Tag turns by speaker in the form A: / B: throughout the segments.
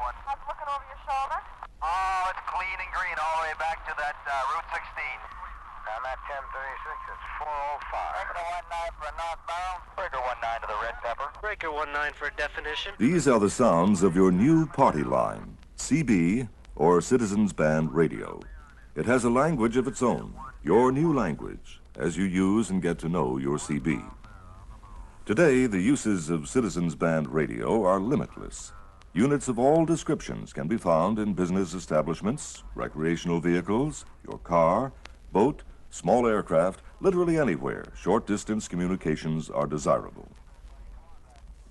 A: How's it looking over your shoulder?
B: Oh, it's clean and green all the way back to that Route 16.
C: I'm at 1036. It's 405.
B: Breaker 19 for a northbound. Breaker 19 to the red pepper.
D: Breaker 19 for definition.
E: These are the sounds of your new party line, CB or Citizens Band Radio. It has a language of its own, your new language, as you use and get to know your CB. Today, the uses of Citizens Band Radio are limitless. Units of all descriptions can be found in business establishments, recreational vehicles, your car, boat, small aircraft, literally anywhere short-distance communications are desirable.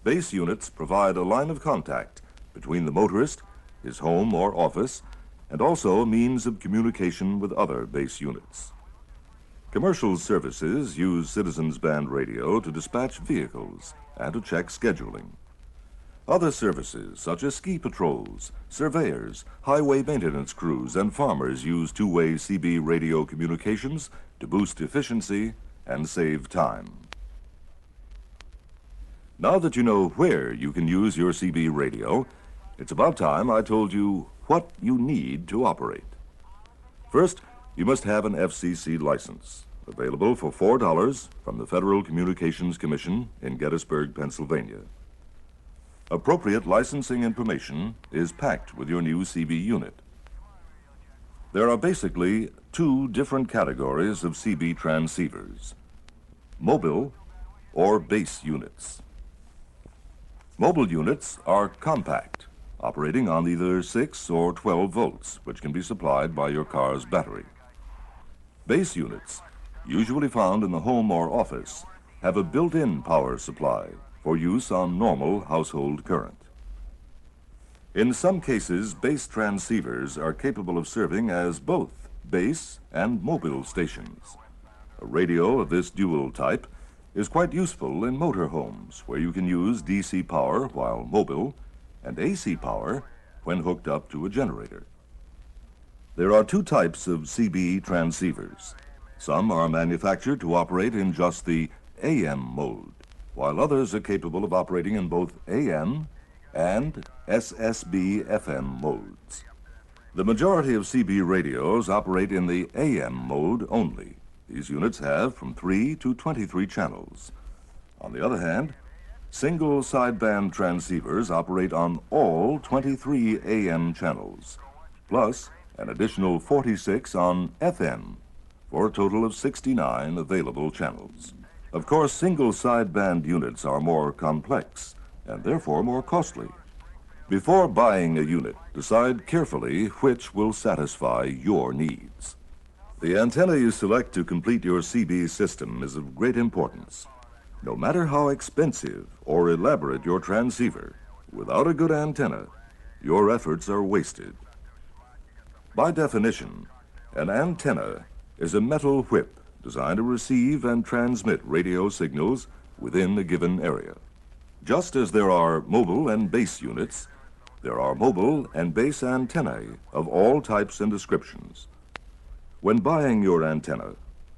E: Base units provide a line of contact between the motorist, his home or office, and also a means of communication with other base units. Commercial services use Citizens Band Radio to dispatch vehicles and to check scheduling. Other services, such as ski patrols, surveyors, highway maintenance crews, and farmers use two-way CB radio communications to boost efficiency and save time. Now that you know where you can use your CB radio, it's about time I told you what you need to operate. First, you must have an FCC license, available for $4 from the Federal Communications Commission in Gettysburg, Pennsylvania. Appropriate licensing information is packed with your new CB unit. There are basically two different categories of CB transceivers: mobile or base units. Mobile units are compact, operating on either 6 or 12 volts, which can be supplied by your car's battery. Base units, usually found in the home or office, have a built-in power supply for use on normal household current. In some cases, base transceivers are capable of serving as both base and mobile stations. A radio of this dual type is quite useful in motorhomes, where you can use DC power while mobile and AC power when hooked up to a generator. There are two types of CB transceivers. Some are manufactured to operate in just the AM mode, while others are capable of operating in both AM and SSB-FM modes. The majority of CB radios operate in the AM mode only. These units have from 3 to 23 channels. On the other hand, single sideband transceivers operate on all 23 AM channels, plus an additional 46 on FM, for a total of 69 available channels. Of course, single sideband units are more complex and therefore more costly. Before buying a unit, decide carefully which will satisfy your needs. The antenna you select to complete your CB system is of great importance. No matter how expensive or elaborate your transceiver, without a good antenna, your efforts are wasted. By definition, an antenna is a metal whip designed to receive and transmit radio signals within a given area. Just as there are mobile and base units, there are mobile and base antennae of all types and descriptions. When buying your antenna,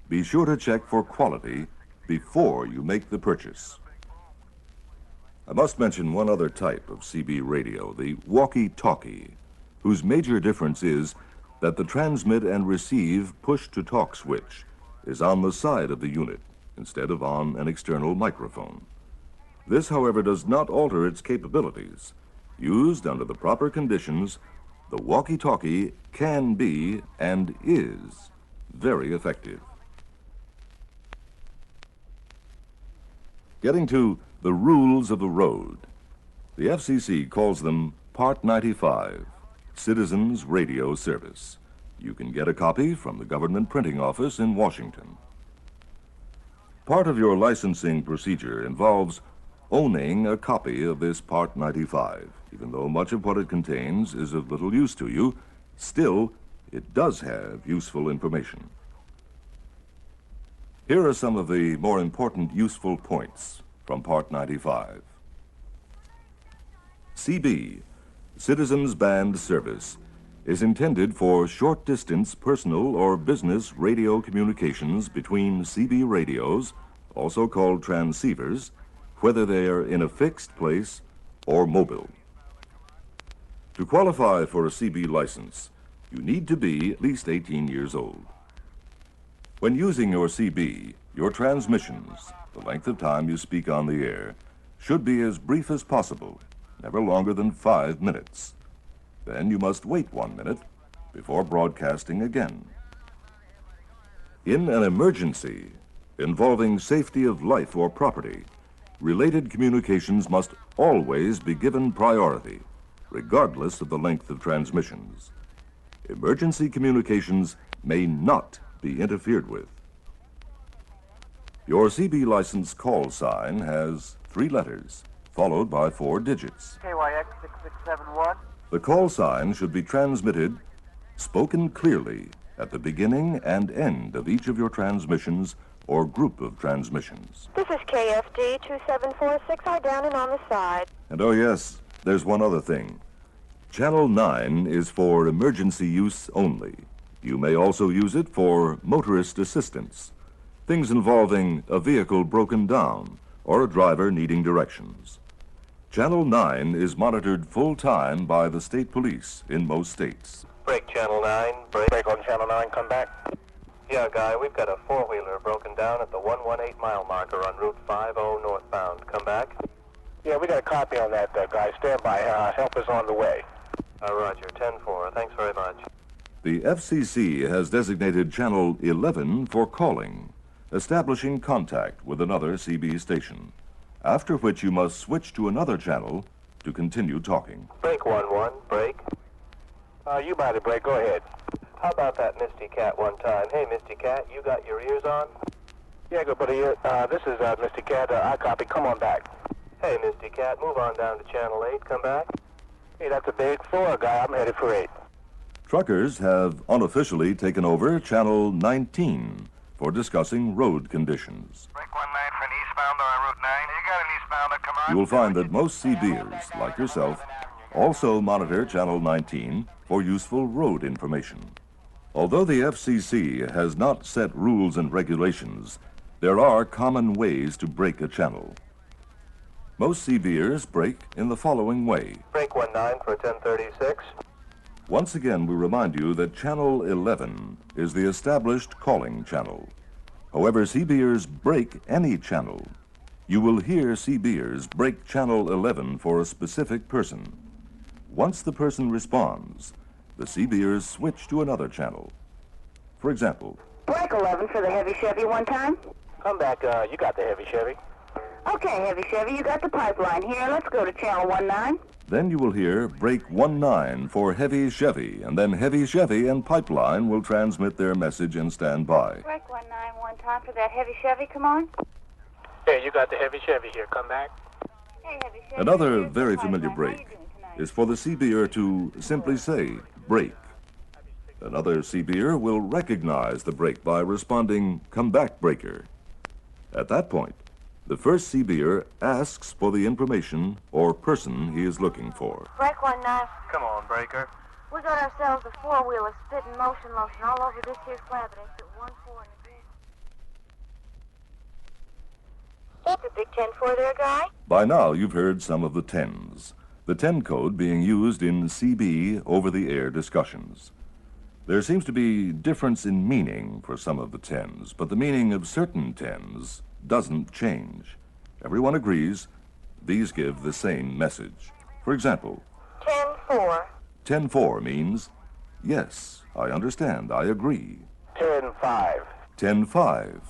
E: be sure to check for quality before you make the purchase. I must mention one other type of CB radio, the walkie-talkie, whose major difference is that the transmit and receive push-to-talk switch is on the side of the unit instead of on an external microphone. This, however, does not alter its capabilities. Used under the proper conditions, the walkie-talkie can be and is very effective. Getting to the rules of the road, the FCC calls them Part 95, Citizens Radio Service. You can get a copy from the Government Printing Office in Washington. Part of your licensing procedure involves owning a copy of this Part 95. Even though much of what it contains is of little use to you, still, it does have useful information. Here are some of the more important useful points from Part 95. CB, Citizens Band Service, is intended for short-distance personal or business radio communications between CB radios, also called transceivers, whether they are in a fixed place or mobile. To qualify for a CB license, you need to be at least 18 years old. When using your CB, your transmissions, the length of time you speak on the air, should be as brief as possible, never longer than 5 minutes. Then you must wait 1 minute before broadcasting again. In an emergency involving safety of life or property, related communications must always be given priority, regardless of the length of transmissions. Emergency communications may not be interfered with. Your CB license call sign has 3 letters, followed by 4 digits.
B: KYX 6671.
E: The call sign should be transmitted, spoken clearly, at the beginning and end of each of your transmissions or group of transmissions.
A: This is KFD 2746, I down and on the side.
E: And oh yes, there's one other thing. Channel 9 is for emergency use only. You may also use it for motorist assistance, things involving a vehicle broken down or a driver needing directions. Channel 9 is monitored full-time by the state police in most states.
C: Break Channel 9. Break on Channel 9, come back.
F: Yeah, Guy, we've got a four-wheeler broken down at the 118-mile marker on Route 50 northbound. Come back.
C: Yeah, we got a copy on that, guy. Stand by. Help is on the way.
F: Roger, 10-4. Thanks very much.
E: The FCC has designated Channel 11 for calling, establishing contact with another CB station, after which you must switch to another channel to continue talking.
F: Break 1-1. Break.
C: You by the break. Go ahead.
F: How about that Misty Cat one time? Hey, Misty Cat, you got your ears on?
C: Yeah, good buddy. This is Mr. Cat. I copy. Come on back.
F: Hey, Misty Cat, move on down to Channel 8. Come back.
C: Hey, that's a big 4, guy. I'm headed for 8.
E: Truckers have unofficially taken over Channel 19 for discussing road conditions.
B: Break 19 for an eastbounder on Route 9. You got an eastbounder, come on.
E: You will find that most CBers, like yourself, also monitor Channel 19 for useful road information. Although the FCC has not set rules and regulations, there are common ways to break a channel. Most CBers break in the following way.
F: Break 19 for 1036.
E: Once again, we remind you that Channel 11 is the established calling channel. However, CBers break any channel. You will hear CBers break Channel 11 for a specific person. Once the person responds, the CBers switch to another channel. For example,
A: Break 11 for the heavy Chevy one time.
C: Come back. You got the heavy Chevy.
A: Okay, heavy Chevy, you got the pipeline here. Let's go to channel 19.
E: then you will hear break 19 for heavy Chevy, and then heavy Chevy and pipeline will transmit their message and stand by.
A: Break 19 one time for that heavy Chevy, come on.
C: Hey, you got the heavy Chevy here. Come back.
A: Hey, heavy Chevy.
E: Another
A: here's the
E: very
A: pipeline.
E: familiar
A: How
E: break
A: you doing tonight?
E: is for the CBer to simply say, break. Another CBer will recognize the break by responding, come back, breaker. At that point, the first CBer asks for the information or person he is looking for.
A: Break 19.
F: Come on, Breaker.
A: We got ourselves a four-wheeler spitting motion lotion all over this here slab. It ain't 1-4 in the That's a big 10-4 there, guy.
E: By now, you've heard some of the 10s, the 10 code being used in CB over-the-air discussions. There seems to be difference in meaning for some of the 10s, but the meaning of certain 10s doesn't change. Everyone agrees these give the same message. For example,
A: 10-4.
E: 10-4 means, yes, I understand, I agree.
C: 10-5.
E: 10-5,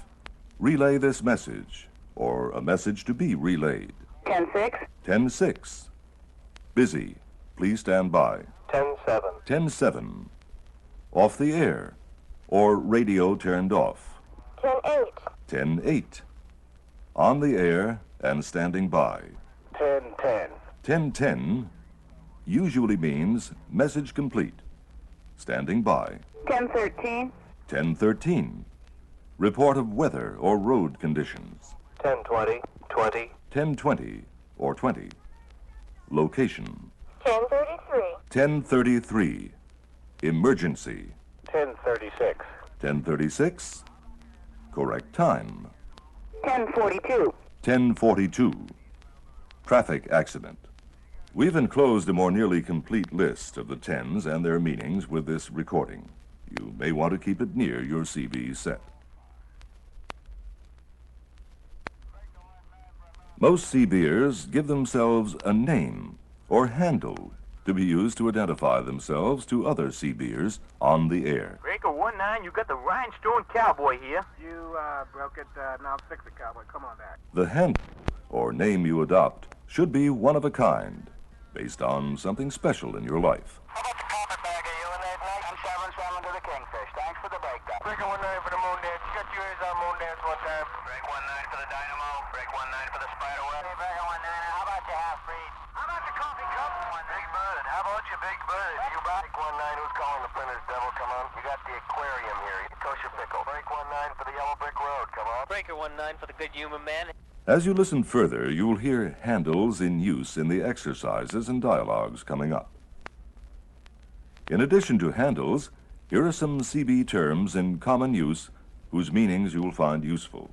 E: relay this message, or a message to be relayed.
A: 10-6.
E: 10-6, busy, please stand by.
F: 10-7.
E: 10-7, off the air, or radio turned off.
A: 10-8.
E: 10-8, on the air and standing by.
C: 10-10.
E: 10-10 usually means message complete, standing by.
A: 10-13.
E: 10-13, report of weather or road conditions.
F: 10-20. 20.
E: 10-20 or 20, location.
A: 10-33.
E: 10-33, emergency.
C: 10-36.
E: 10-36, correct time.
A: 10-42.
E: 10-42, traffic accident. We've enclosed a more nearly complete list of the tens and their meanings with this recording. You may want to keep it near your CB set. Most CBers give themselves a name or handle to be used to identify themselves to other CBers on the air.
B: Breaker 19, you got the Rhinestone Cowboy here.
C: You broke it. Now fix it, cowboy. Come on back.
E: The handle or name you adopt should be one of a kind, based on something special in your life.
B: How about the carpetbagger, you and that night? I'm 7-7 to the Kingfish. Thanks for the breakdown. Breaker 19 for the moon dance. You got your ears on moon dance one time. Break 19 for the dynamo. Break 19 for the spider web. Hey, Breaker 19, how about your half-breed? How about your coffee cup? Big Bird. How about your Big Bird? You back? Break 19, who's calling the printer's devil? Come on. You got the aquarium here. Kosher pickle. Break 19 for the yellow brick road. Come on.
D: Breaker 19 for the good human man.
E: As you listen further, you'll hear handles in use in the exercises and dialogues coming up. In addition to handles, here are some CB terms in common use whose meanings you'll find useful.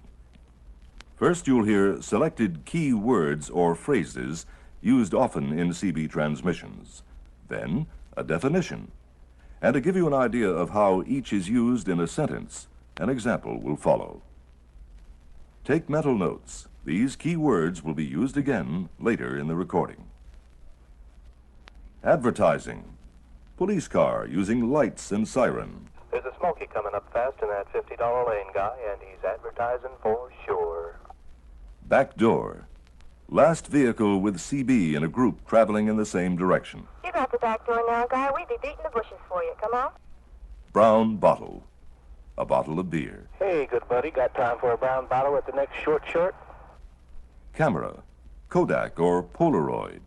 E: First, you'll hear selected key words or phrases used often in CB transmissions. Then, a definition. And to give you an idea of how each is used in a sentence, an example will follow. Take mental notes. These key words will be used again later in the recording. Advertising. Police car using lights and siren.
F: There's a Smoky coming up fast in that $50 lane, guy, and he's advertising for sure.
E: Back door. Last vehicle with CB in a group traveling in the same direction.
A: You got the back door now, guy. We'd be beating the bushes for you. Come on.
E: Brown bottle. A bottle of beer.
C: Hey, good buddy. Got time for a brown bottle at the next short?
E: Camera. Kodak or Polaroid.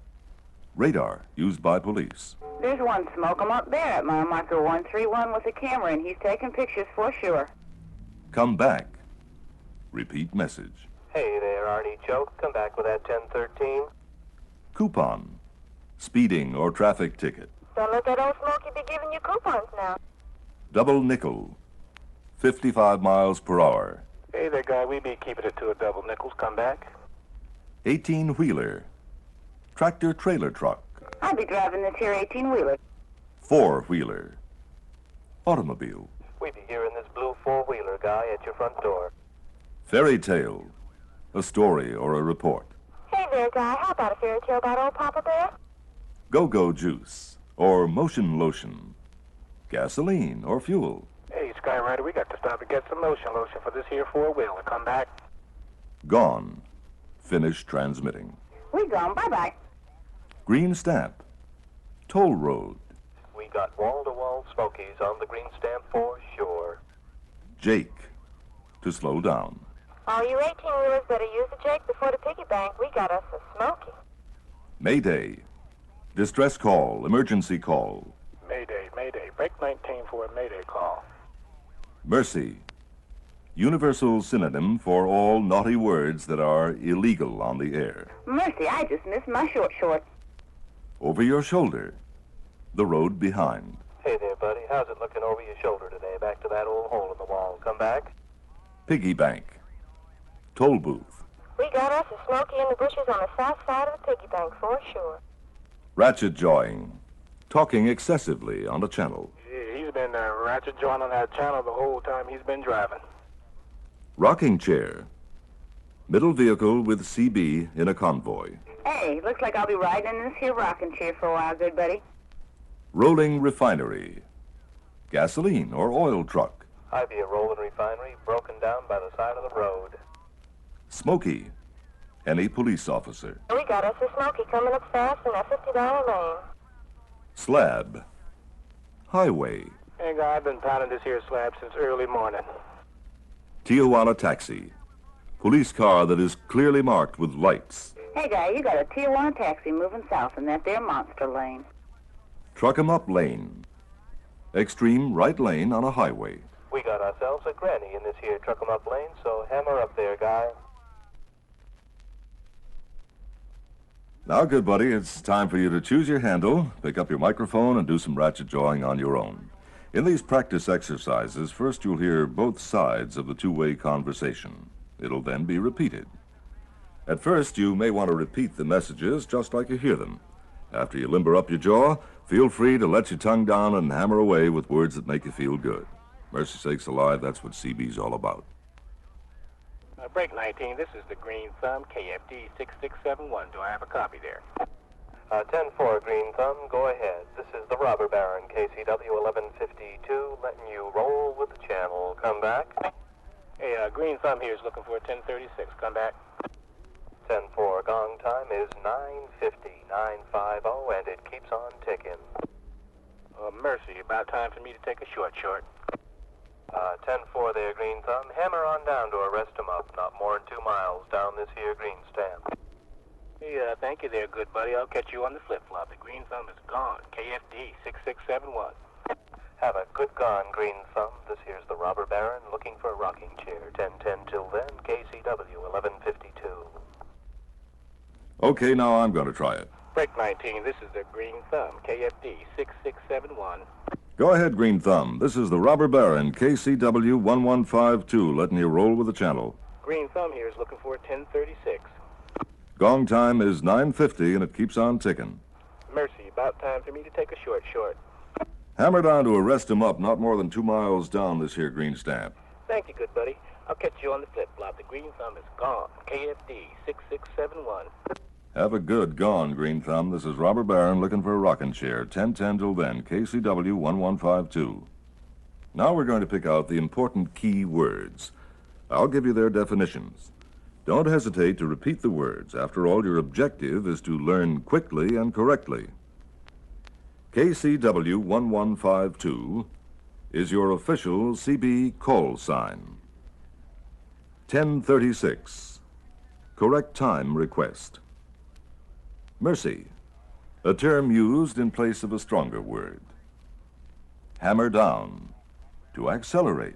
E: Radar used by police.
G: There's one smoke 'em up there at mile marker 131 with a camera, and he's taking pictures for sure.
E: Come back. Repeat message.
F: Hey there, Artie Choke. Come back with that 1013.
E: Coupon. Speeding or traffic ticket.
A: Don't let that old Smoky be giving you coupons now.
E: Double nickel. 55 miles per hour.
C: Hey there, guy. We be keeping it to a double nickels. Come back.
E: 18-wheeler. Tractor trailer truck.
G: I'll be driving this here 18-wheeler.
E: 4-wheeler. Automobile.
F: We be hearing this blue four-wheeler, guy, at your front door.
E: Fairy tale. A story or a report.
A: Hey there, guy. How about a fairy tale about old Papa Bear?
E: Go-go juice or motion lotion. Gasoline or fuel.
C: Hey, Skyrider, we got to stop and get some lotion for this here four-wheeler. Come back.
E: Gone. Finish transmitting.
G: We gone. Bye-bye.
E: Green stamp. Toll road.
F: We got wall-to-wall Smokies on the green stamp for sure.
E: Jake. To slow down.
A: All you 18-wheelers better use the Jake before the piggy bank. We got us a Smoky.
E: Mayday. Distress call. Emergency call.
C: Mayday. Break 19 for a mayday call.
E: Mercy. Universal synonym for all naughty words that are illegal on the air.
G: Mercy, I just missed my short.
E: Over your shoulder. The road behind.
F: Hey there, buddy. How's it looking over your shoulder today? Back to that old hole in the wall. Come back.
E: Piggy bank. Toll booth.
A: We got us a Smoky in the bushes on the south side of the piggy bank for sure.
E: Ratchet jawing. Talking excessively on a channel.
C: Yeah, he's been ratchet jawing on that channel the whole time he's been driving.
E: Rocking chair. Middle vehicle with CB in a convoy.
G: Hey, looks like I'll be riding in this here rocking chair for a while, good buddy.
E: Rolling refinery. Gasoline or oil truck.
F: I be a rolling refinery broken down by the side of the road.
E: Smoky. Any police officer.
A: We got us a Smoky coming up fast in that $50 lane.
E: Slab. Highway.
C: Hey, guy, I've been pounding this here slab since early morning.
E: Tijuana taxi. Police car that is clearly marked with lights.
G: Hey, guy, you got a Tijuana taxi moving south in that there monster lane.
E: Truck 'em up lane. Extreme right lane on a highway.
F: We got ourselves a granny in this here truck 'em up lane, so hammer up there, guy.
E: Now, good buddy, it's time for you to choose your handle, pick up your microphone, and do some ratchet jawing on your own. In these practice exercises, first you'll hear both sides of the two-way conversation. It'll then be repeated. At first, you may want to repeat the messages just like you hear them. After you limber up your jaw, feel free to let your tongue down and hammer away with words that make you feel good. Mercy sakes alive, that's what CB's all about.
F: Break 19, this is the Green Thumb, KFD 6671. Do I have a copy there? 10-4, Green Thumb, go ahead. This is the Robber Baron, KCW 1152, letting you roll with the channel. Come back. Hey, Green Thumb here is looking for a 1036. Come back. 10-4, gong time is 9:50, 950, and it keeps on ticking. Mercy, about time for me to take a short. 10-4 there, Green Thumb. Hammer on down to arrest him up, not more than 2 miles down this here green stamp. Hey, thank you there, good buddy. I'll catch you on the flip-flop. The Green Thumb is gone. KFD 6671. Have a good gone, Green Thumb. This here's the Robber Baron looking for a rocking chair. 10-10 till then, KCW 1152.
E: Okay, now I'm going to try it.
F: Break 19, this is the Green Thumb, KFD 6671.
E: Go ahead, Green Thumb. This is the Robber Baron, KCW 1152, letting you roll with the channel.
F: Green Thumb here is looking for a 1036.
E: Gong time is 9:50, and it keeps on ticking.
F: Mercy, about time for me to take a short.
E: Hammer down to arrest him up, not more than 2 miles down this here green stamp.
F: Thank you, good buddy. I'll catch you on the flip-flop. The Green Thumb is gone. KFD 6671.
E: Have a good gone, Green Thumb. This is Robber Baron looking for a rocking chair. 10-10 till then, KCW 1152. Now we're going to pick out the important key words. I'll give you their definitions. Don't hesitate to repeat the words. After all, your objective is to learn quickly and correctly. KCW 1152 is your official CB call sign. 1036, correct time request. Mercy, a term used in place of a stronger word. Hammer down, to accelerate.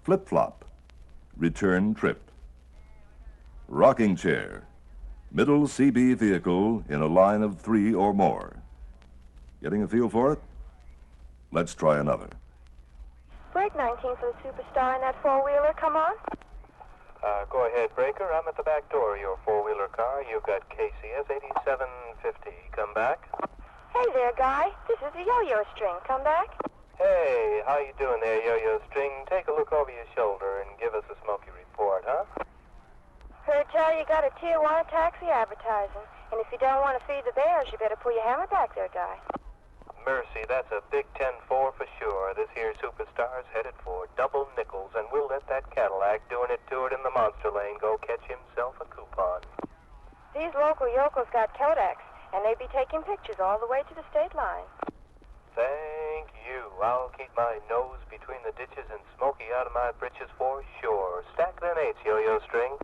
E: Flip-flop, return trip. Rocking chair, middle CB vehicle in a line of 3 or more. Getting a feel for it? Let's try another.
A: Break 19 for the Superstar in that four-wheeler. Come on.
F: Go ahead, Breaker. I'm at the back door of your four-wheeler car. You've got KCS 8750. Come back.
A: Hey there, guy. This is the Yo-Yo String. Come back.
F: Hey, how you doing there, Yo-Yo String? Take a look over your shoulder and give us a smoky report, huh?
A: Heard tell you got a Tijuana taxi advertising. And if you don't want to feed the bears, you better pull your hammer back there, guy.
F: Mercy, that's a big 10-4 for sure. This here Superstar's headed for double nickels, and we'll let that Cadillac doing it to it in the monster lane go catch himself a coupon.
A: These local yokels got Kodaks, and they be taking pictures all the way to the state line.
F: Thank you. I'll keep my nose between the ditches and Smoky out of my britches for sure. Stack them 8s, Yo-Yo String.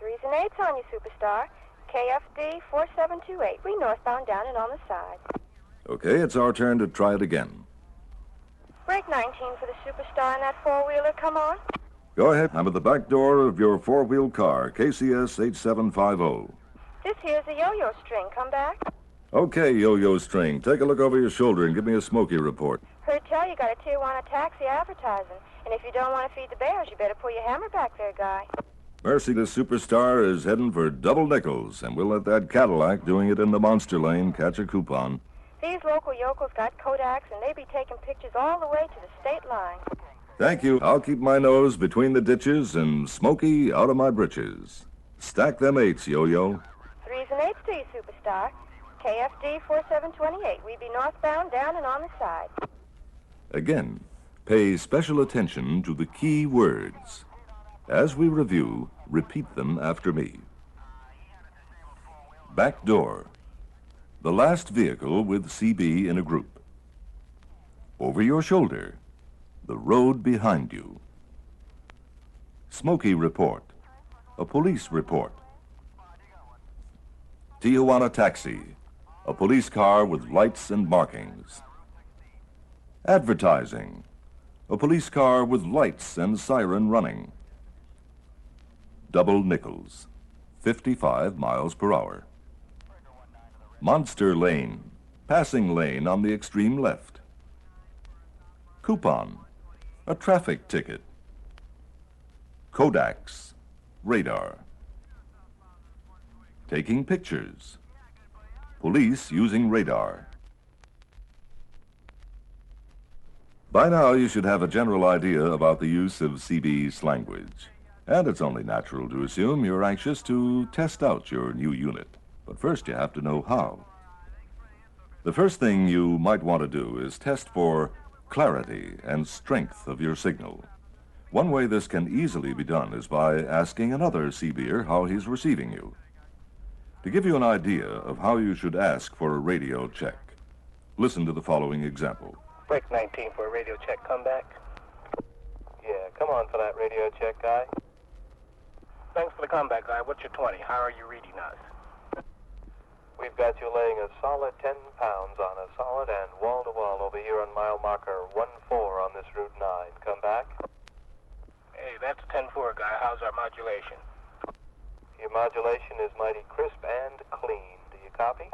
A: 3s and 8s on you, Superstar. KFD 4728. We northbound down and on the side.
E: Okay, it's our turn to try it again.
A: Break 19 for the Superstar in that four-wheeler. Come on.
E: Go ahead. I'm at the back door of your four-wheel car, KCS 8750.
A: This here's the Yo-Yo String. Come back.
E: Okay, Yo-Yo String, take a look over your shoulder and give me a smoky report.
A: Heard tell you got a Tijuana taxi advertising. And if you don't want to feed the bears, you better pull your hammer back there, guy.
E: Mercy, the Superstar is heading for double nickels, and we'll let that Cadillac doing it in the monster lane catch a coupon.
A: These local yokels got Kodaks, and they be taking pictures all the way to the state line.
E: Thank you. I'll keep my nose between the ditches and Smoky out of my britches. Stack them 8s, Yo-Yo.
A: 3s and 8s to you, Superstar. KFD 4728. We be northbound, down and on the side.
E: Again, pay special attention to the key words. As we review, repeat them after me. Back door. The last vehicle with CB in a group. Over your shoulder. The road behind you. Smoky report. A police report. Tijuana taxi. A police car with lights and markings. Advertising. A police car with lights and siren running. Double nickels. 55 miles per hour. Monster lane. Passing lane on the extreme left. Coupon. A traffic ticket. Kodaks. Radar. Taking pictures. Police using radar. By now, you should have a general idea about the use of CB's language. And it's only natural to assume you're anxious to test out your new unit. But first, you have to know how. The first thing you might want to do is test for clarity and strength of your signal. One way this can easily be done is by asking another CBer how he's receiving you. To give you an idea of how you should ask for a radio check, listen to the following example.
F: Break 19 for a radio check. Come back. Yeah, come on for that radio check, guy. Thanks for the comeback, guy. What's your 20? How are you reading us? We've got you laying a solid 10 pounds on a solid and wall-to-wall over here on mile marker 14 on this Route 9. Come back. Hey, that's a 10-4, guy. How's our modulation? Your modulation is mighty crisp and clean. Do you copy?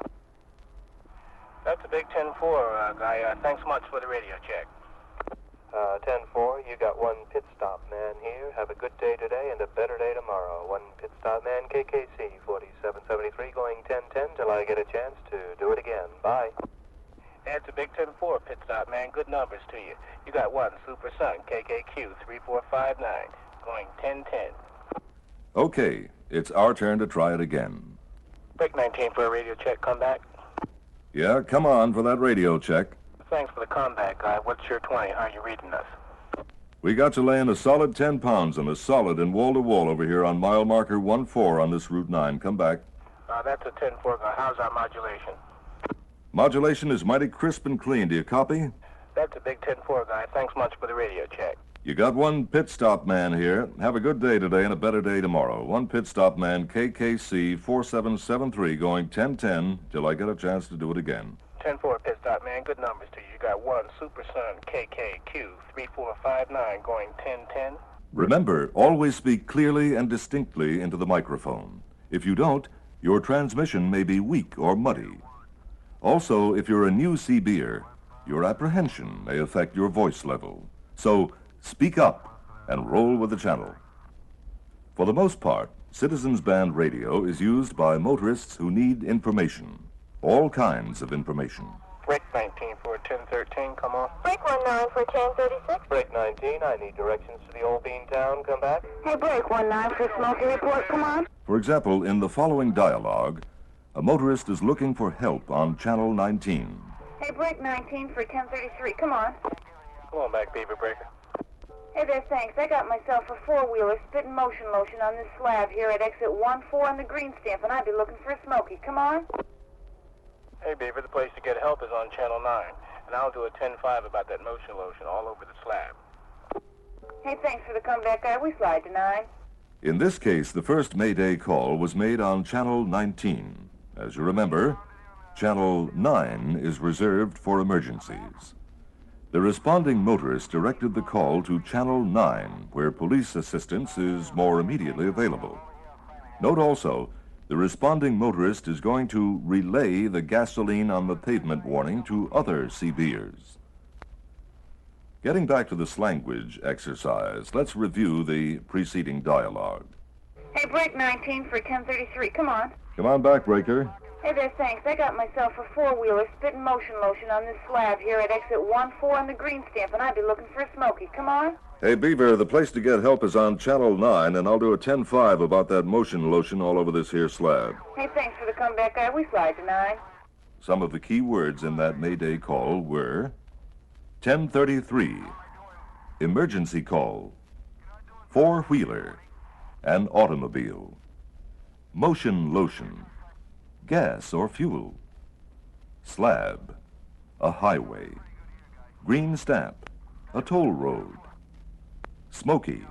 F: That's a big 10-4, guy. Thanks much for the radio check. 10-4, you got one pit stop man here. Have a good day today and a better day tomorrow. One pit stop man, KKC 4773, going 10-10 till I get a chance to do it again. Bye. That's a big 10-4, pit stop man. Good numbers to you. You got one Super Sun, KKQ 3459, going 10-10.
E: Okay, it's our turn to try it again.
F: Break 19 for a radio check. Come back.
E: Yeah, come on for that radio check.
F: Thanks for the comeback, guy. What's your 20? How are you reading us?
E: We got you laying a solid 10 pounds on a solid and wall-to-wall over here on mile marker 14 on this Route 9. Come back.
F: That's a 10-4, guy. How's our modulation?
E: Modulation is mighty crisp and clean. Do you copy?
F: That's a big 10-4, guy. Thanks much for the radio check.
E: You got one pit stop man here. Have a good day today and a better day tomorrow. One pit stop man, KKC 4773, going 10-10 till I get a chance to do it again.
F: 10-4, pit stop man. Good numbers to you. You got one Super Sun, KKQ 3459, going 10-10.
E: Remember, always speak clearly and distinctly into the microphone. If you don't, your transmission may be weak or muddy. Also, if you're a new CBer, your apprehension may affect your voice level. So, speak up and roll with the channel. For the most part, Citizens Band radio is used by motorists who need information. All kinds of information.
F: Break 19 for 1013, come on.
A: Break 19 for 1036.
F: Break 19, I need directions to the old bean town, come back.
G: Hey, break 19 for Smoky report, come on.
E: For example, in the following dialogue, a motorist is looking for help on channel 19.
G: Hey, break 19 for 1033, come on.
F: Come on back, Beaver Breaker.
G: Hey there, thanks. I got myself a four-wheeler spitting motion lotion on this slab here at exit 14 on the green stamp, and I'd be looking for a Smoky. Come on.
F: Hey, Beaver, the place to get help is on Channel 9, and I'll do a 10-5 about that motion lotion all over the slab.
G: Hey, thanks for the comeback, guy. We slide to 9.
E: In this case, the first Mayday call was made on channel 19. As you remember, channel 9 is reserved for emergencies. The responding motorist directed the call to channel 9, where police assistance is more immediately available. Note also, the responding motorist is going to relay the gasoline on the pavement warning to other CBers. Getting back to this language exercise, let's review the preceding dialogue.
G: Hey, break 19 for 1033, come on.
E: Come on back, Breaker.
G: Hey there, thanks. I got myself a four-wheeler spitting motion lotion on this slab here at exit 14 on the green stamp, and I'd be looking for a Smoky. Come on.
E: Hey, Beaver, the place to get help is on channel 9, and I'll do a 10-5 about that motion lotion all over this here slab.
G: Hey, thanks for the comeback, guy. We slide to 9.
E: Some of the key words in that Mayday call were 1033, emergency call, four-wheeler, an automobile, motion lotion, gas or fuel, slab, a highway, green stamp, a toll road, Smoky,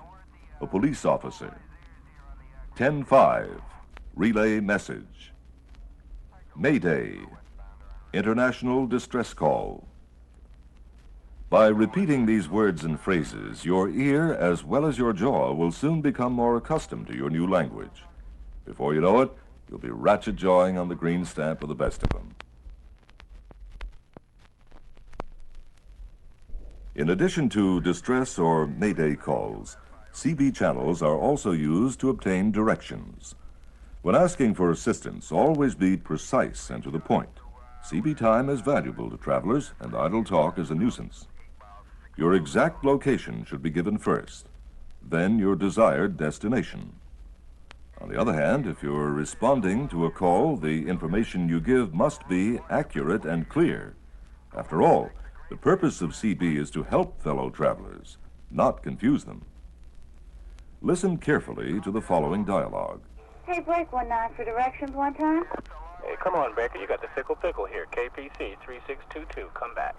E: a police officer, 10-5, relay message, Mayday, international distress call. By repeating these words and phrases, your ear as well as your jaw will soon become more accustomed to your new language. Before you know it, you'll be ratchet-jawing on the green stamp of the best of them. In addition to distress or Mayday calls, CB channels are also used to obtain directions. When asking for assistance, always be precise and to the point. CB time is valuable to travelers, and idle talk is a nuisance. Your exact location should be given first, then your desired destination. On the other hand, if you're responding to a call, the information you give must be accurate and clear. After all, the purpose of CB is to help fellow travelers, not confuse them. Listen carefully to the following dialogue.
G: Hey, break 19 for directions one time.
F: Hey, come on, Baker. You got the Fickle Pickle here. KPC 3622. Come back.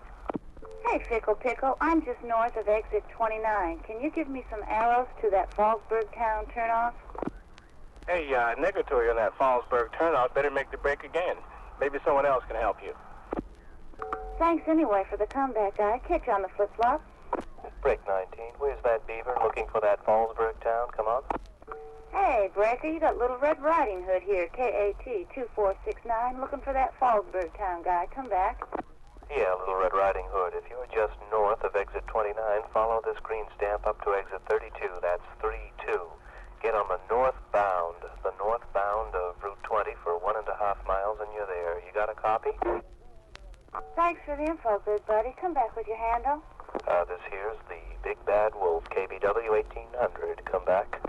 G: Hey, Fickle Pickle, I'm just north of exit 29. Can you give me some arrows to that Fallsburg town turnoff?
F: Hey, negatory on that Fallsburg turnout. Better make the break again. Maybe someone else can help you.
G: Thanks anyway for the comeback, guy. Catch you on the flip-flop.
F: Break 19. Where's that beaver looking for that Fallsburg town? Come on.
G: Hey, Breaker, you got Little Red Riding Hood here, KAT 2469, looking for that Fallsburg town guy. Come back.
F: Yeah, Little Red Riding Hood. If you're just north of exit 29, follow this green stamp up to exit 32. That's 32. Get on the northbound of Route 20 for 1.5 miles, and you're there. You got a copy?
G: Thanks for the info, good buddy. Come back with your handle.
F: This here's the Big Bad Wolf, KBW 1800. Come back.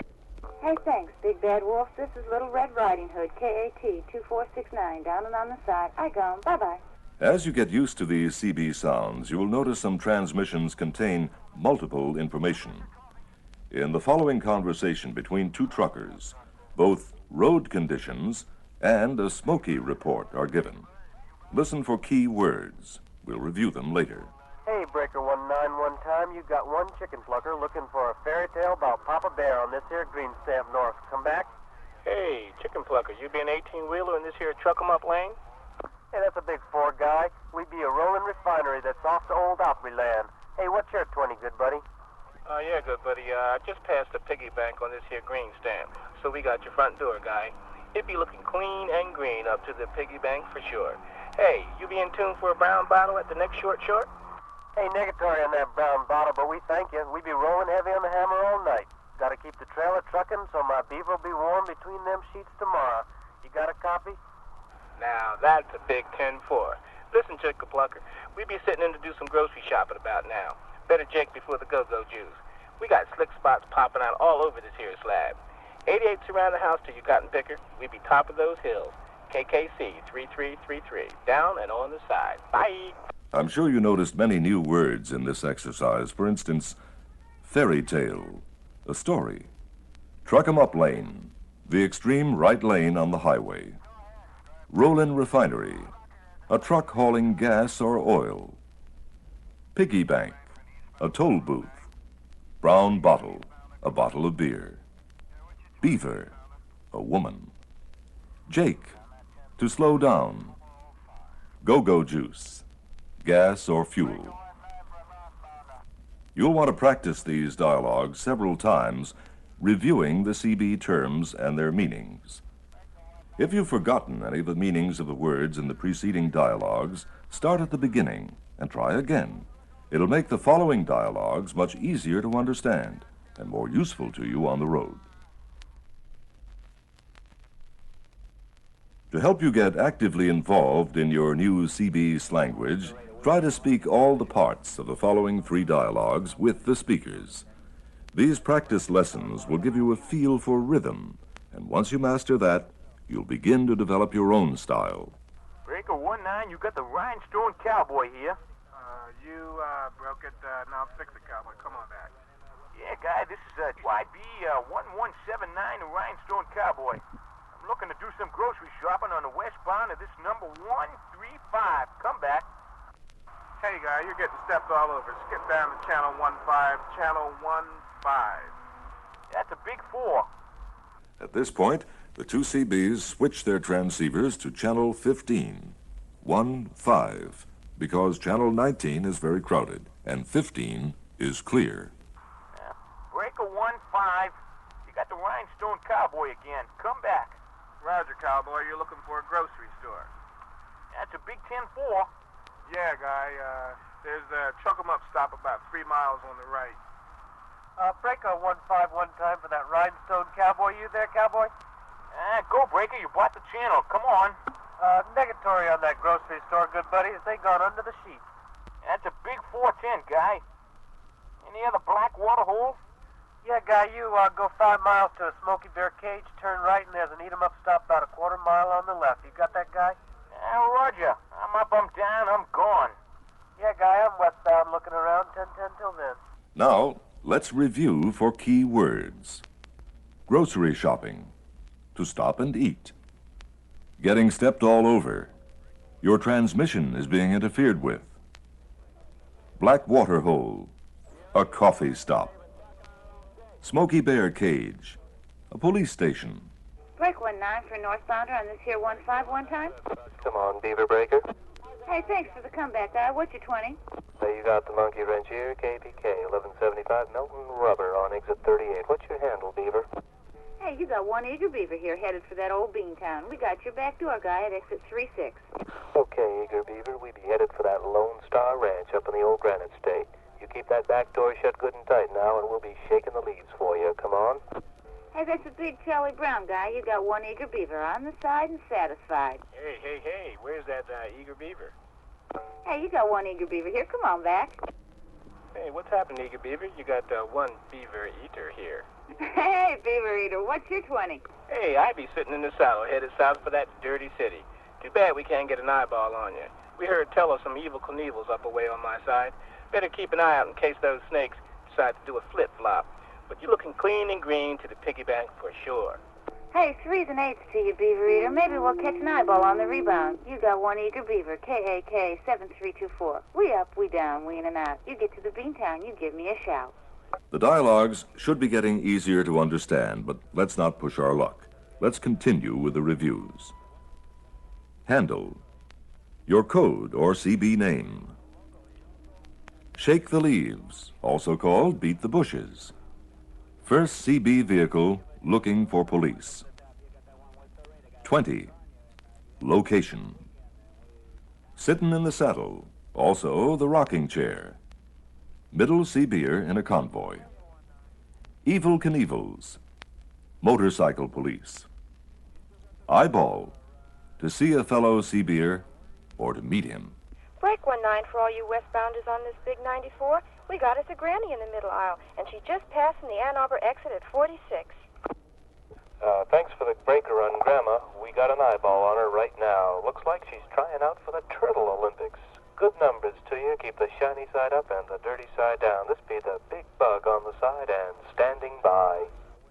G: Hey, thanks, Big Bad Wolf. This is Little Red Riding Hood, KAT 2469, down and on the side. I gone. Bye-bye.
E: As you get used to these CB sounds, you will notice some transmissions contain multiple information. In the following conversation between two truckers, both road conditions and a smoky report are given. Listen for key words. We'll review them later.
B: Hey, Breaker 19, one time you got one chicken plucker looking for a fairy tale about Papa Bear on this here green stamp north. Come back?
F: Hey, chicken plucker, you be an 18-wheeler in this here truck-em-up lane?
B: Hey, that's a big Ford guy. We be a rolling refinery that's off to old Opry land. Hey, what's your 20, good buddy?
F: Yeah, good buddy. I just passed the piggy bank on this here green stamp, so we got your front door, guy. It be looking clean and green up to the piggy bank for sure. Hey, you be in tune for a brown bottle at the next short?
B: Hey, negatory on that brown bottle, but we thank you. We be rolling heavy on the hammer all night. Gotta keep the trailer trucking so my beaver will be warm between them sheets tomorrow. You got a copy?
F: Now, that's a big 10-4. Listen, chicken plucker, we be sitting in to do some grocery shopping about now. Better Jake before the go-go Jews. We got slick spots popping out all over this here slab. 88s around the house to your cotton picker. We be top of those hills. KKC 3333. Down and on the side. Bye.
E: I'm sure you noticed many new words in this exercise. For instance, fairy tale, a story. Truck 'em up lane, the extreme right lane on the highway. Roll-in refinery, a truck hauling gas or oil. Piggy bank, a toll booth. Brown bottle, a bottle of beer. Beaver, a woman. Jake, to slow down. Go-go juice, gas or fuel. You'll want to practice these dialogues several times, reviewing the CB terms and their meanings. If you've forgotten any of the meanings of the words in the preceding dialogues, start at the beginning and try again. It'll make the following dialogues much easier to understand and more useful to you on the road. To help you get actively involved in your new CB language, try to speak all the parts of the following 3 dialogues with the speakers. These practice lessons will give you a feel for rhythm, and once you master that, you'll begin to develop your own style.
B: Breaker 19, you got the rhinestone cowboy here.
C: You broke it. Now fix it, cowboy. Come on back.
B: Yeah, guy, this is YB 1179, the rhinestone cowboy. I'm looking to do some grocery shopping on the westbound of this number 135. Come back.
C: Hey, guy, you're getting stepped all over. Skip down to channel 15. Channel 15.
B: That's a big 4.
E: At this point, the 2 CBs switch their transceivers to channel 15, 1-5, because channel 19 is very crowded and 15 is clear.
B: Breaker 15, you got the rhinestone cowboy again. Come back.
C: Roger, cowboy. You're looking for a grocery store.
B: That's a big 10-4.
C: Yeah, guy. There's a truck 'em up stop about 3 miles on the right.
B: Breaker 15 one time for that rhinestone cowboy. You there, cowboy? Go, Breaker. You bought the channel. Come on.
F: Negatory on that grocery store, good buddies. They gone under the sheet.
B: That's a big 410, guy. Any other black water holes?
F: Yeah, guy, you go 5 miles to a Smoky Bear cage, turn right, and there's an eat-em-up stop about a quarter mile on the left. You got that, guy?
B: Roger. I'm up, I'm down, I'm gone.
F: Yeah, guy, I'm westbound looking around. 10:10 till then.
E: Now, let's review for key words. Grocery shopping. To stop and eat. Getting stepped all over. Your transmission is being interfered with. Black water hole. A coffee stop. Smoky Bear cage. A police station.
G: Break 19 for northbounder on this here 15 one time.
F: Come on, Beaver Breaker.
G: Hey, thanks for the comeback, guy. What's your 20?
F: Hey, you got the monkey wrench here, KPK, 1175 Milton Rubber on exit 38. What's your handle, Beaver?
G: Hey, you got one eager beaver here headed for that old Beantown. We got your back door, guy, at exit 36.
F: Okay, Eager Beaver, we be headed for that Lone Star Ranch up in the old Granite State. You keep that back door shut good and tight now, and we'll be shaking the leaves for you. Come on.
G: Hey, that's a big Charlie Brown, guy. You got one eager beaver on the side and satisfied.
F: Hey, where's that Eager Beaver?
G: Hey, you got one eager beaver here. Come on back.
F: Hey, what's happened, Eager Beaver? You got one beaver eater here.
G: Hey, beaver eater, what's your 20?
F: Hey, I be sitting in the saddle, headed south for that dirty city. Too bad we can't get an eyeball on you. We heard tell of some evil Knievel's up away on my side. Better keep an eye out in case those snakes decide to do a flip-flop. But you're looking clean and green to the piggy bank for sure.
G: Hey, 3s and 8s to you, beaver eater. Maybe we'll catch an eyeball on the rebound. You got one eager beaver, KAK 7324. We up, we down, we in and out. You get to the Beantown, you give me a shout.
E: The dialogues should be getting easier to understand, but let's not push our luck. Let's continue with the reviews. Handle. Your code or CB name. Shake the leaves, also called beat the bushes. First CB vehicle looking for police. 20. Location. Sittin' in the saddle, also the rocking chair. Middle CB'er in a convoy. Evil Knievels. Motorcycle police. Eyeball. To see a fellow CB'er or to meet him.
A: Break 19 for all you westbounders on this big 94. We got us a granny in the middle aisle, and she just passed in the Ann Arbor exit at 46.
F: Thanks for the breaker on Grandma. We got an eyeball on her right now. Looks like she's trying out for the Turtle Olympics. Good numbers to you. Keep the shiny side up and the dirty side down. This be the big bug on the side and standing by.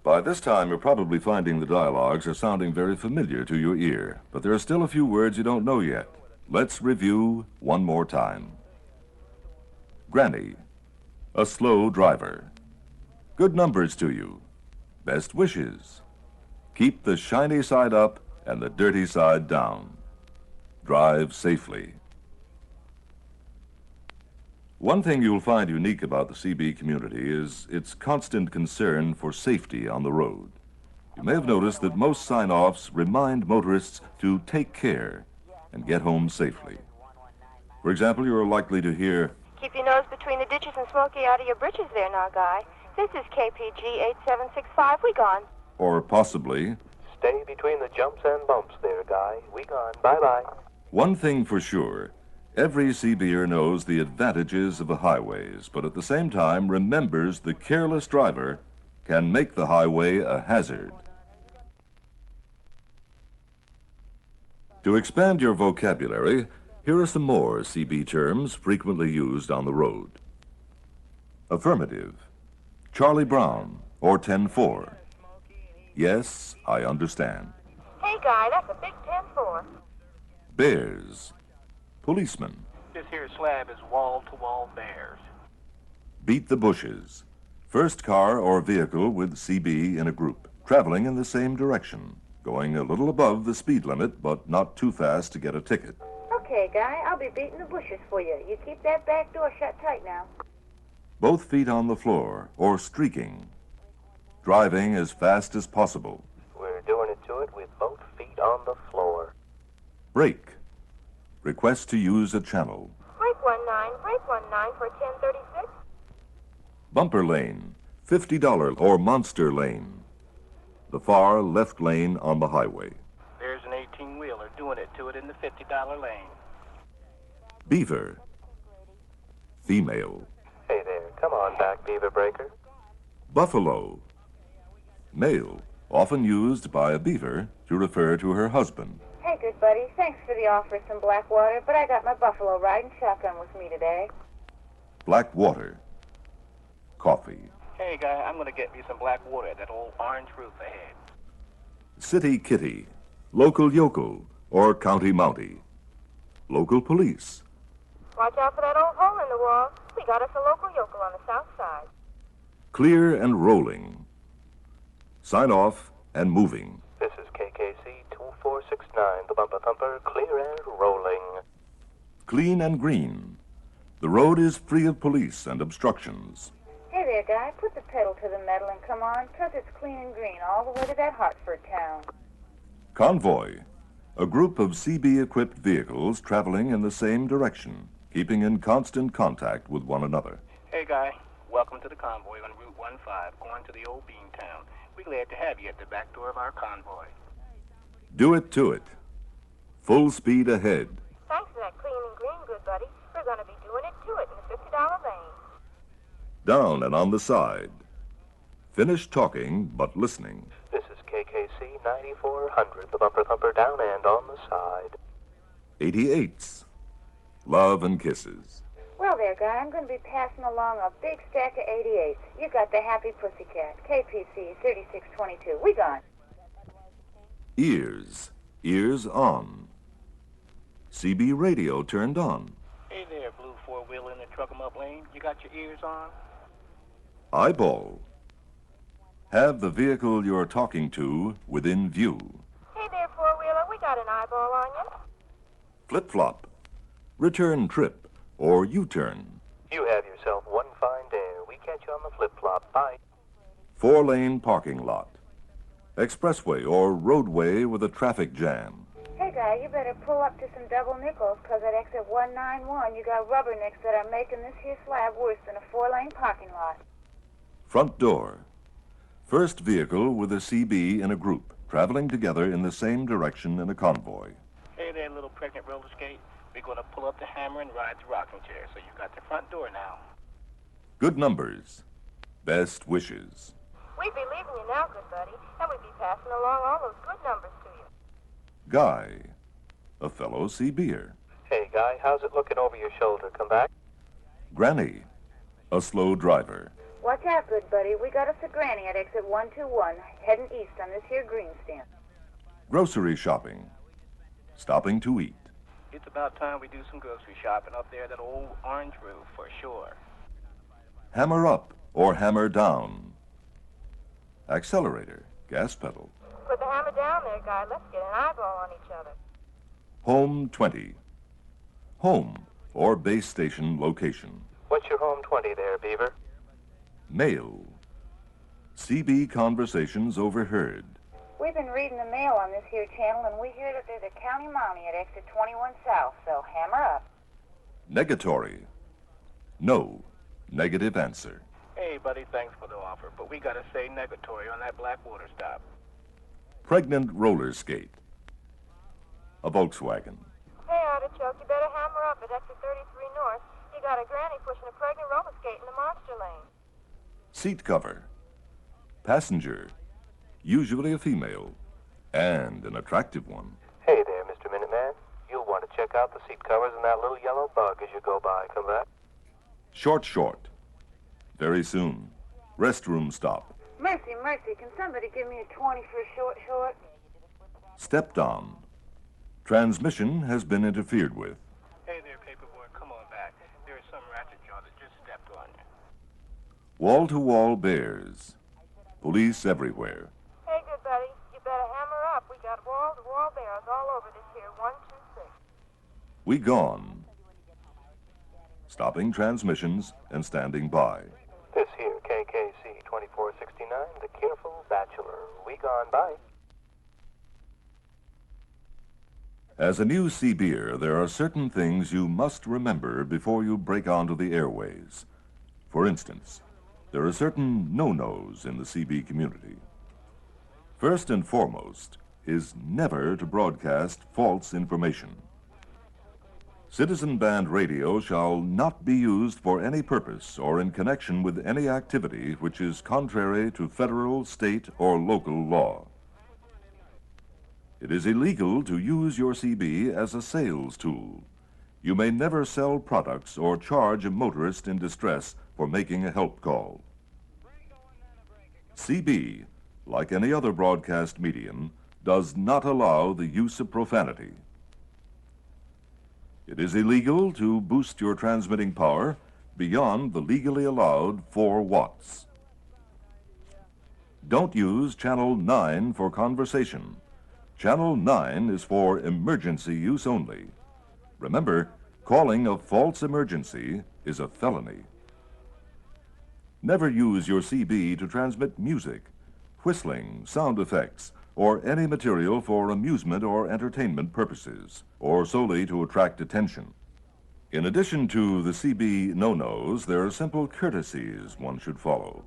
E: By this time, you're probably finding the dialogues are sounding very familiar to your ear, but there are still a few words you don't know yet. Let's review one more time. Granny. A slow driver. Good numbers to you. Best wishes. Keep the shiny side up and the dirty side down. Drive safely. One thing you'll find unique about the CB community is its constant concern for safety on the road. You may have noticed that most sign-offs remind motorists to take care and get home safely. For example, you're likely to hear,
A: Keep your nose between the ditches and smoky out of your britches there now, guy. This is KPG 8765. We gone.
E: or possibly,
F: Stay between the jumps and bumps there, guy. We gone. Bye-bye.
E: one thing for sure, every CBer knows the advantages of the highways, but at the same time remembers the careless driver can make the highway a hazard. To expand your vocabulary, here are some more CB terms frequently used on the road. Affirmative. Charlie Brown, or 10-4. Yes, I understand.
A: Hey, guy, that's a big 10-4.
E: Bears. Policeman.
F: This here slab is wall-to-wall bears.
E: Beat the bushes. First car or vehicle with CB in a group, traveling in the same direction, going a little above the speed limit, but not too fast to get a ticket.
G: Okay, guy, I'll be beating the bushes for you. You keep that back door shut tight now.
E: Both feet on the floor, or streaking. Driving as fast as possible.
F: We're doing it to it with both feet on the floor.
E: Brake. Request to use a channel.
A: Break 19 for 1036.
E: Bumper lane. $50 or monster lane. the far left lane on the highway.
F: There's an 18-wheeler doing it to it in the $50 lane.
E: Beaver, female.
F: Hey there, come on back, Beaver Breaker.
E: Buffalo, male, often used by a beaver to refer to her husband.
G: Hey, good buddy. Thanks for the offer of some black water, but I got my buffalo riding shotgun with me today.
E: Black water, coffee.
F: Hey, guy, I'm going to get me some black water at that old orange roof ahead.
E: City kitty, local yokel, or county mountie. Local police.
A: Watch out for that old hole in the wall. We got us a local yokel on the south side.
E: Clear and rolling. Sign off and moving.
F: This is KKC 2469, the bumper thumper, clear and rolling.
E: Clean and green. The road is free of police and obstructions.
G: Hey there, guy. Put the pedal to the metal and come on, 'cause it's clean and green all the way to that Hartford town.
E: Convoy. A group of CB-equipped vehicles traveling in the same direction, keeping in constant contact with one another.
F: Hey, guy, welcome to the convoy on Route 15, going to the old bean town. We're glad to have you at the back door of our convoy.
E: Do it to it. Full speed ahead.
A: Thanks for that clean and green, good buddy. We're going to be doing it to it in the $50 lane.
E: Down and on the side. Finish talking, but listening.
F: This is KKC 9400, the bumper thumper, down and on the side.
E: 88s. Love and kisses.
G: Well there, guy. I'm going to be passing along a big stack of 88s. You got the Happy Pussycat, KPC 3622. We gone.
E: Ears. Ears on. CB radio turned on.
F: Hey there, blue four-wheeler in the truck-em-up lane. You got your ears on?
E: Eyeball. Have the vehicle you're talking to within view.
A: Hey there, four-wheeler. We got an eyeball on you.
E: Flip-flop. Return trip or U-turn.
F: You have yourself one fine day. We catch you on the flip-flop. Bye.
E: 4-lane parking lot. Expressway or roadway with a traffic jam.
G: Hey, guy, you better pull up to some double nickels, 'cause at exit 191 you got rubbernecks that are making this here slab worse than a 4-lane parking lot.
E: Front door. First vehicle with a CB in a group, traveling together in the same direction in a convoy.
F: Hey there, little pregnant roller skate. We're going to pull up the hammer and ride the rocking chair, so you've got the front door now.
E: Good numbers. Best wishes.
A: We'd be leaving you now, good buddy, and we'd be passing along all those good numbers to you.
E: Guy. A fellow CB'er.
F: Hey, guy, how's it looking over your shoulder? Come back.
E: Granny. A slow driver.
G: Watch out, good buddy. We got us a granny at exit 121, heading east on this here green stand.
E: Grocery shopping. Stopping to eat.
F: It's about time we do some grocery shopping up there at that old orange roof, for sure.
E: Hammer up or hammer down. Accelerator. Gas pedal.
A: Put the hammer down there, guy. Let's get an eyeball on each other.
E: Home 20. Home or base station location.
F: What's your home 20 there, Beaver?
E: Mail. CB conversations overheard.
G: We've been reading the mail on this here channel, and we hear that there's a county mommy at exit 21 south, so hammer up.
E: Negatory. No. Negative answer.
F: Hey, buddy, thanks for the offer, but we got to say negatory on that Blackwater stop.
E: Pregnant roller skate. A Volkswagen.
A: Hey, Artichoke, you better hammer up at exit 33 north. You got a granny pushing a pregnant roller skate in the monster lane.
E: Seat cover. Passenger. Usually a female. And an attractive one.
F: Hey there, Mr. Minuteman. You'll want to check out the seat covers and that little yellow bug as you go by. Come back.
E: Short. Very soon. Restroom stop.
G: Mercy, mercy. Can somebody give me a 20 for a short?
E: Stepped on. Transmission has been interfered with.
F: Hey there, paperboy. Come on back. There's some ratchet jaw that just stepped on you.
E: Wall-to-wall bears. Police everywhere.
A: Hey, good buddy, you better hammer up. We got wall-to-wall bears all over this here 126.
E: We gone. Stopping transmissions and standing by.
F: This here, KKC 2469, the Careful Bachelor. We gone by.
E: As a new CB'er, there are certain things you must remember before you break onto the airways. For instance, there are certain no-nos in the CB community. First and foremost is never to broadcast false information. Citizen band radio shall not be used for any purpose or in connection with any activity which is contrary to federal, state, or local law. It is illegal to use your CB as a sales tool. You may never sell products or charge a motorist in distress for making a help call. CB, like any other broadcast medium, does not allow the use of profanity. It is illegal to boost your transmitting power beyond the legally allowed 4 watts. Don't use Channel 9 for conversation. Channel 9 is for emergency use only. Remember, calling a false emergency is a felony. Never use your CB to transmit music, whistling, sound effects, or any material for amusement or entertainment purposes, or solely to attract attention. In addition to the CB no-nos, there are simple courtesies one should follow.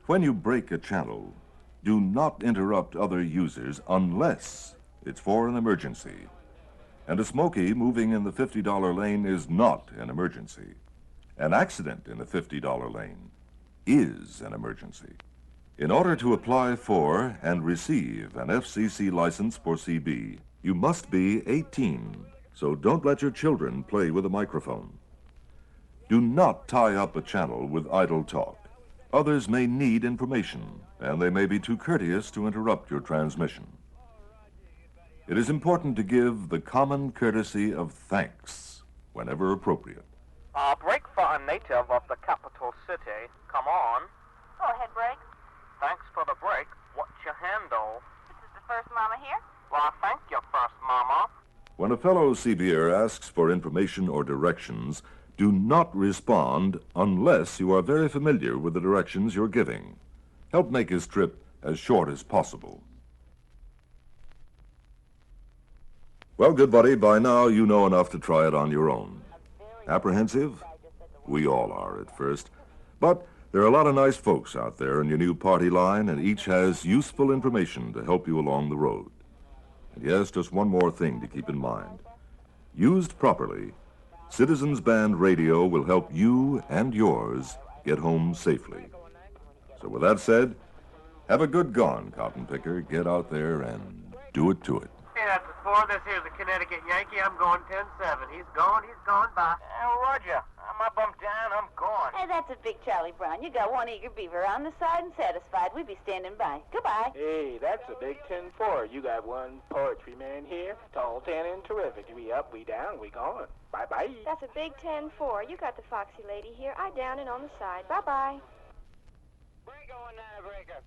E: When you break a channel, do not interrupt other users unless it's for an emergency. And a smoky moving in the $50 lane is not an emergency. An accident in a $50 lane is an emergency. In order to apply for and receive an FCC license for CB, you must be 18, so don't let your children play with a microphone. Do not tie up a channel with idle talk. Others may need information, and they may be too courteous to interrupt your transmission. It is important to give the common courtesy of thanks whenever appropriate.
F: Break for a native of the capital city. Come on.
A: Go ahead, Break.
F: Thanks for the break. What's your handle?
A: This is the first mama here.
F: Well, thank you, First Mama.
E: When a fellow CBer asks for information or directions, do not respond unless you are very familiar with the directions you're giving. Help make his trip as short as possible. Well, good buddy, by now you know enough to try it on your own. Apprehensive? We all are at first. But there are a lot of nice folks out there in your new party line, and each has useful information to help you along the road. And yes, just one more thing to keep in mind. Used properly, Citizens Band Radio will help you and yours get home safely. So with that said, have a good gone, cotton picker. Get out there and do it to it.
C: Hey, that's a 4. This here's a Connecticut Yankee. I'm going 10-7. He's gone, bye.
B: Roger. I'm up, I'm down, I'm gone.
G: Hey, that's a big Charlie Brown. You got one eager beaver on the side and satisfied. We'd be standing by. Goodbye.
F: Hey, that's a big 10-4. You got one poetry man here. Tall, tan, and terrific. We up, we down, we gone. Bye-bye.
A: That's a big 10-4. You got the foxy lady here. I down and on the side. Bye-bye.
B: Break on that breaker.